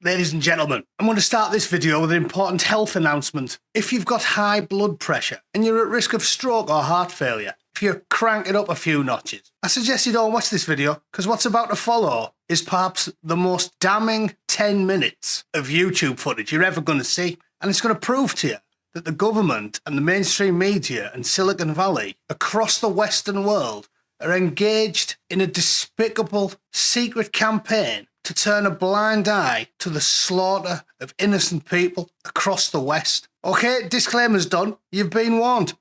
Ladies and gentlemen, I'm going to start this video with an important health announcement. If you've got high blood pressure and you're at risk of stroke or heart failure, if you're cranking up a few notches, I suggest you don't watch this video, because what's about to follow is perhaps the most damning 10 minutes of YouTube footage you're ever going to see. And it's going to prove to you that the government and the mainstream media and Silicon Valley across the Western world are engaged in a despicable secret campaign to turn a blind eye to the slaughter of innocent people across the West. Okay, disclaimer's done. You've been warned.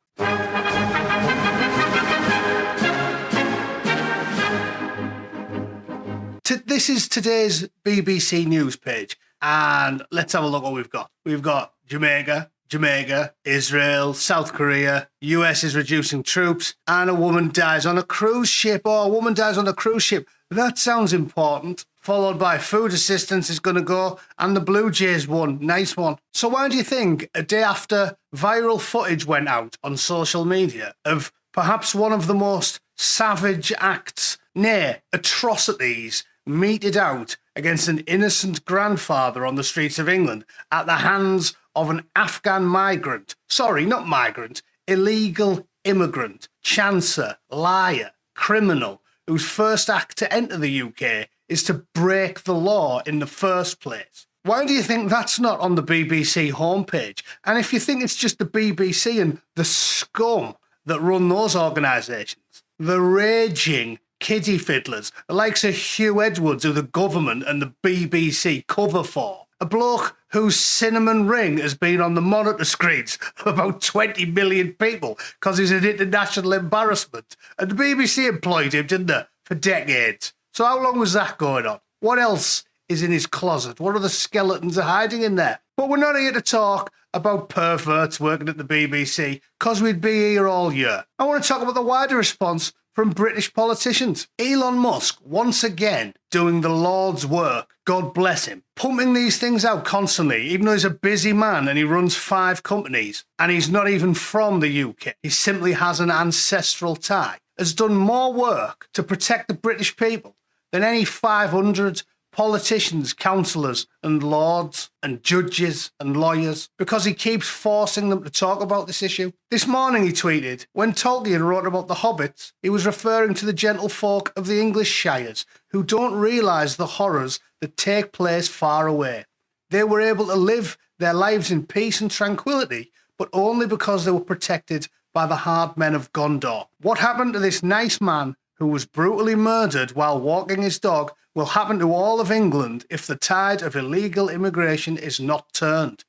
This is today's BBC News page, and let's have a look what we've got. We've got Jamaica, Israel, South Korea, US is reducing troops, and a woman dies on a cruise ship. Oh, a woman dies on a cruise ship. That sounds important. Followed by food assistance is going to go, and the Blue Jays won. Nice one. So why do you think a day after viral footage went out on social media of perhaps one of the most savage acts, nay, atrocities, meted out against an innocent grandfather on the streets of England at the hands of an Afghan migrant, sorry, not migrant, illegal immigrant, chancer, liar, criminal, whose first act to enter the UK is to break the law in the first place? Why do you think that's not on the BBC homepage? And if you think it's just the BBC and the scum that run those organisations, the raging kiddie fiddlers, the likes of Hugh Edwards, who the government and the BBC cover for, a bloke whose cinnamon ring has been on the monitor screens of about 20 million people because he's an international embarrassment. And the BBC employed him, didn't they, for decades. So how long was that going on? What else is in his closet? What other skeletons are hiding in there? But we're not here to talk about perverts working at the BBC, because we'd be here all year. I want to talk about the wider response from British politicians. Elon Musk, once again, doing the Lord's work, God bless him, pumping these things out constantly, even though he's a busy man and he runs 5 companies, and he's not even from the UK. He simply has an ancestral tie, has done more work to protect the British people than any 500 politicians, councillors and lords and judges and lawyers, because he keeps forcing them to talk about this issue. This morning he tweeted, when Tolkien wrote about the hobbits, he was referring to the gentlefolk of the English shires who don't realise the horrors that take place far away. They were able to live their lives in peace and tranquility, but only because they were protected by the hard men of Gondor. What happened to this nice man who was brutally murdered while walking his dog will happen to all of England if the tide of illegal immigration is not turned.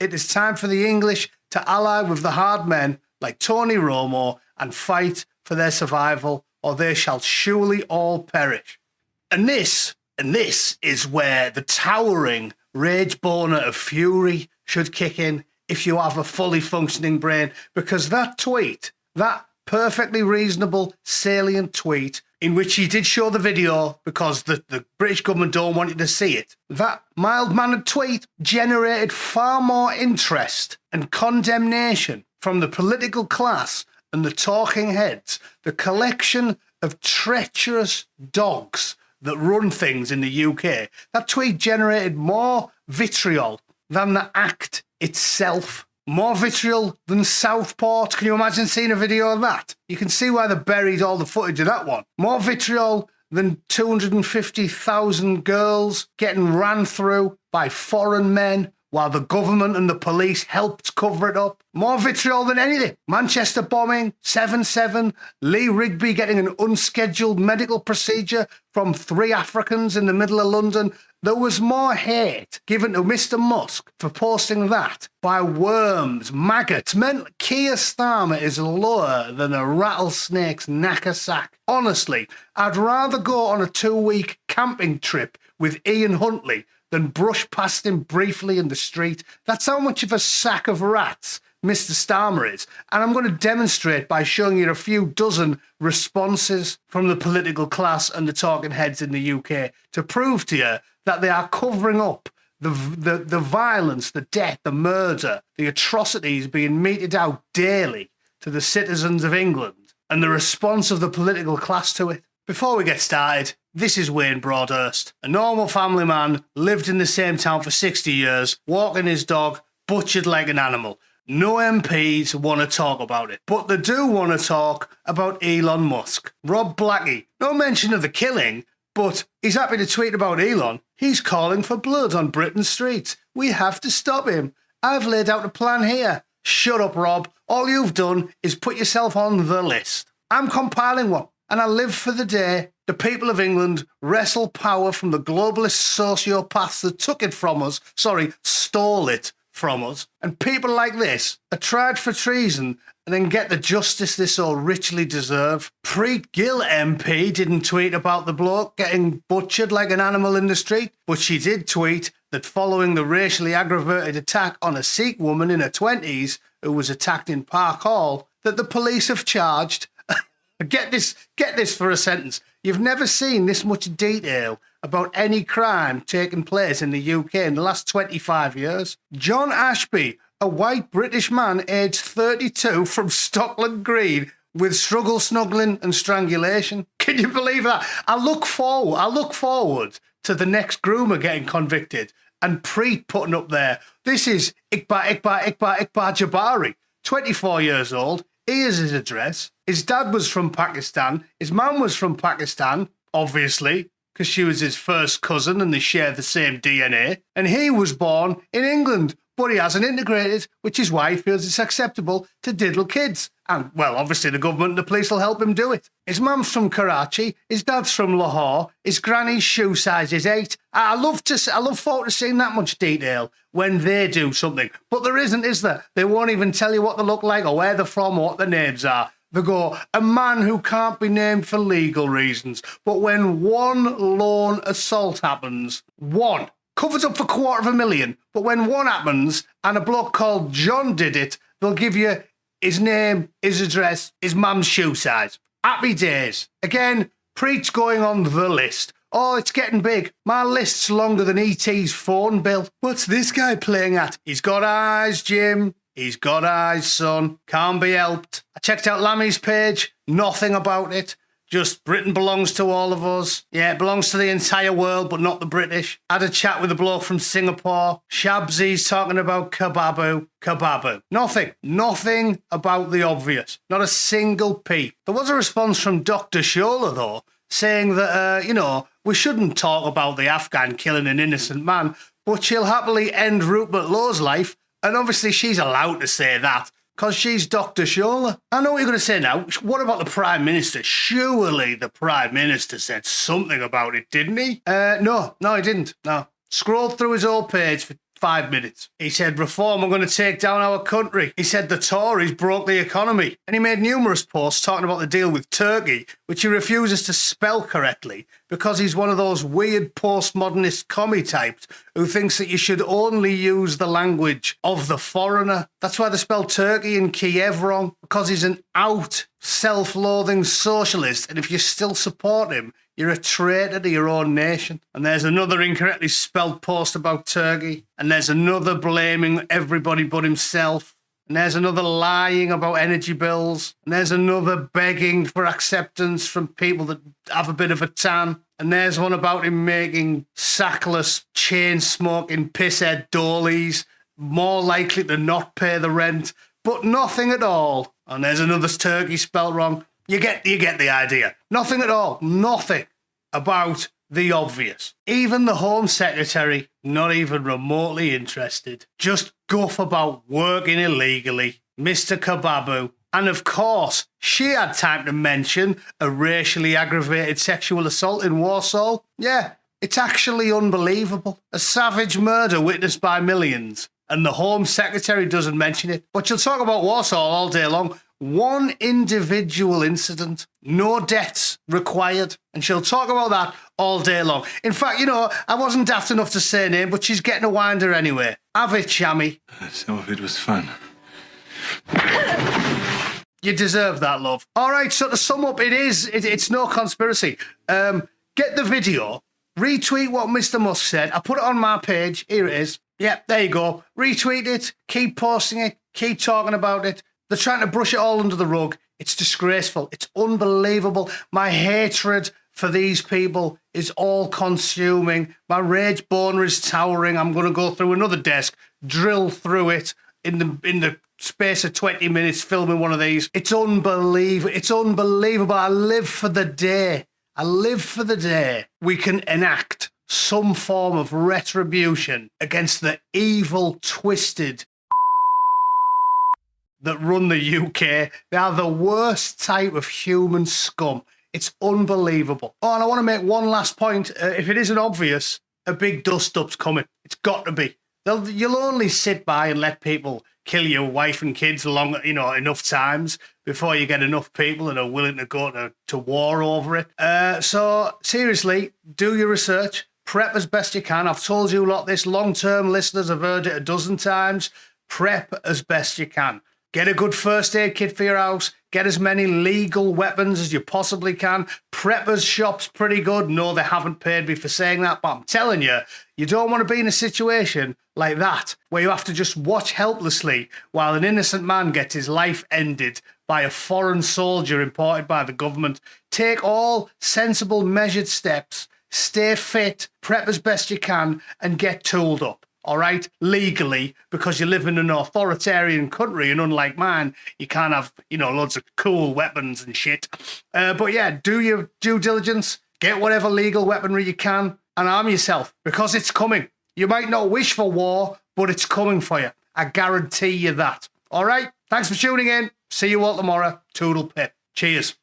It is time for the English to ally with the hard men like Tony Romo and fight for their survival, or they shall surely all perish. And this is where the towering rage boner of fury should kick in if you have a fully functioning brain, because that tweet, that perfectly reasonable, salient tweet, in which he did show the video because the British government don't want you to see it, that mild-mannered tweet generated far more interest and condemnation from the political class and the talking heads, the collection of treacherous dogs that run things in the UK. That tweet generated more vitriol than the act itself. More vitriol than Southport. Can you imagine seeing a video of that? You can see why they buried all the footage of that one. More vitriol than 250,000 girls getting ran through by foreign men while the government and the police helped cover it up. More vitriol than anything. Manchester bombing, 7/7, Lee Rigby getting an unscheduled medical procedure from 3 Africans in the middle of London. There was more hate given to Mr. Musk for posting that by worms, maggots. Keir Starmer is lower than a rattlesnake's knackersack. Honestly, I'd rather go on a 2-week camping trip with Ian Huntley than brush past him briefly in the street. That's how much of a sack of rats Mr. Starmer is. And I'm going to demonstrate by showing you a few dozen responses from the political class and the talking heads in the UK to prove to you that they are covering up the violence, the death, the murder, the atrocities being meted out daily to the citizens of England and the response of the political class to it. Before we get started, This is Wayne Broadhurst, a normal family man, lived in the same town for 60 years, walking his dog, butchered like an animal. No MPs want to talk about it, but they do want to talk about Elon Musk. Rob Blackie, no mention of the killing, but he's happy to tweet about Elon. He's calling for blood on Britain's streets. We have to stop him. I've laid out a plan here. Shut up, Rob. All you've done is put yourself on the list. I'm compiling one, and I live for the day the people of England wrestle power from the globalist sociopaths that took it from us, stole it from us. And people like this are tried for treason and then get the justice they so richly deserve. Preet Gill MP didn't tweet about the bloke getting butchered like an animal in the street, but she did tweet that following the racially aggravated attack on a Sikh woman in her 20s who was attacked in Park Hall, that the police have charged... Get this for a sentence. You've never seen this much detail about any crime taking place in the UK in the last 25 years. John Ashby, a white British man aged 32 from Stockland Green with struggle, snuggling and strangulation. Can you believe that? I look forward to the next groomer getting convicted and Preet putting up there. This is Iqbal Jabari, 24 years old. Here's his address. His dad was from Pakistan. His mum was from Pakistan, obviously, because she was his first cousin and they share the same DNA. And he was born in England, but he hasn't integrated, which is why he feels it's acceptable to diddle kids. And, well, obviously the government and the police will help him do it. His mum's from Karachi. His dad's from Lahore. His granny's shoe size is 8. I look forward to seeing that much detail when they do something. But there isn't, is there? They won't even tell you what they look like or where they're from or what their names are. They go, a man who can't be named for legal reasons. But when one lone assault happens, one, covers up for $250,000, but when one happens and a bloke called John did it, they'll give you his name, his address, his mum's shoe size. Happy days. Again, Preet's going on the list. Oh, it's getting big. My list's longer than E.T.'s phone bill. What's this guy playing at? He's got eyes, Jim. He's got eyes, son. Can't be helped. I checked out Lammy's page. Nothing about it. Just Britain belongs to all of us. Yeah, it belongs to the entire world, but not the British. Had a chat with a bloke from Singapore. Shabsy's talking about Kababu. Nothing about the obvious. Not a single peep. There was a response from Dr. Shola, though, saying that, we shouldn't talk about the Afghan killing an innocent man, but she'll happily end Rupert Lowe's life. And obviously she's allowed to say that because she's Dr. Shola. I know what you're going to say now. What about the Prime Minister? Surely the Prime Minister said something about it, didn't he? No, he didn't. No. Scrolled through his old page for 5 minutes. He said, reform are going to take down our country. He said the Tories broke the economy. And he made numerous posts talking about the deal with Turkey, which he refuses to spell correctly because he's one of those weird postmodernist commie types who thinks that you should only use the language of the foreigner. That's why they spell Turkey and Kiev wrong, because he's an out, self-loathing socialist. And if you still support him, you're a traitor to your own nation. And there's another incorrectly spelled post about Turkey. And there's another blaming everybody but himself. And there's another lying about energy bills. And there's another begging for acceptance from people that have a bit of a tan. And there's one about him making sackless, chain-smoking, pisshead doilies more likely to not pay the rent. But nothing at all. And there's another Turkey spelled wrong. You get the idea. Nothing at all. Nothing about the obvious. Even the Home Secretary, not even remotely interested. Just guff about working illegally. Mr. Kababu. And of course, she had time to mention a racially aggravated sexual assault in Warsaw. Yeah, it's actually unbelievable. A savage murder witnessed by millions. And the Home Secretary doesn't mention it. But she'll talk about Warsaw all day long. One individual incident, no deaths required. And she'll talk about that all day long. In fact, I wasn't daft enough to say her name, but she's getting a winder anyway. Have it, Shammy. Some of it was fun. You deserve that, love. All right, so to sum up, it's no conspiracy. Get the video, retweet what Mr. Musk said. I put it on my page. Here it is. Yep, there you go. Retweet it, keep posting it, keep talking about it. They're trying to brush it all under the rug. It's disgraceful. It's unbelievable. My hatred for these people is all consuming. My rage boner is towering. I'm going to go through another desk, drill through it in the space of 20 minutes filming one of these. It's unbelievable. It's unbelievable. I live for the day. We can enact some form of retribution against the evil, twisted that run the UK. They are the worst type of human scum. It's unbelievable. Oh, and I want to make one last point. If it isn't obvious, a big dust-up's coming. It's got to be. You'll only sit by and let people kill your wife and kids enough times before you get enough people that are willing to go to war over it. So seriously, do your research. Prep as best you can. I've told you a lot. This long-term listeners have heard it a dozen times. Prep as best you can. Get a good first aid kit for your house. Get as many legal weapons as you possibly can. Preppers shop's pretty good. No, they haven't paid me for saying that, but I'm telling you, you don't want to be in a situation like that where you have to just watch helplessly while an innocent man gets his life ended by a foreign soldier imported by the government. Take all sensible, measured steps. Stay fit, prep as best you can, and get tooled up. All right, legally, because you live in an authoritarian country, and unlike mine, you can't have, loads of cool weapons and shit. But yeah, do your due diligence, get whatever legal weaponry you can, and arm yourself, because it's coming. You might not wish for war, but it's coming for you. I guarantee you that. All right, thanks for tuning in. See you all tomorrow. Toodle pip. Cheers.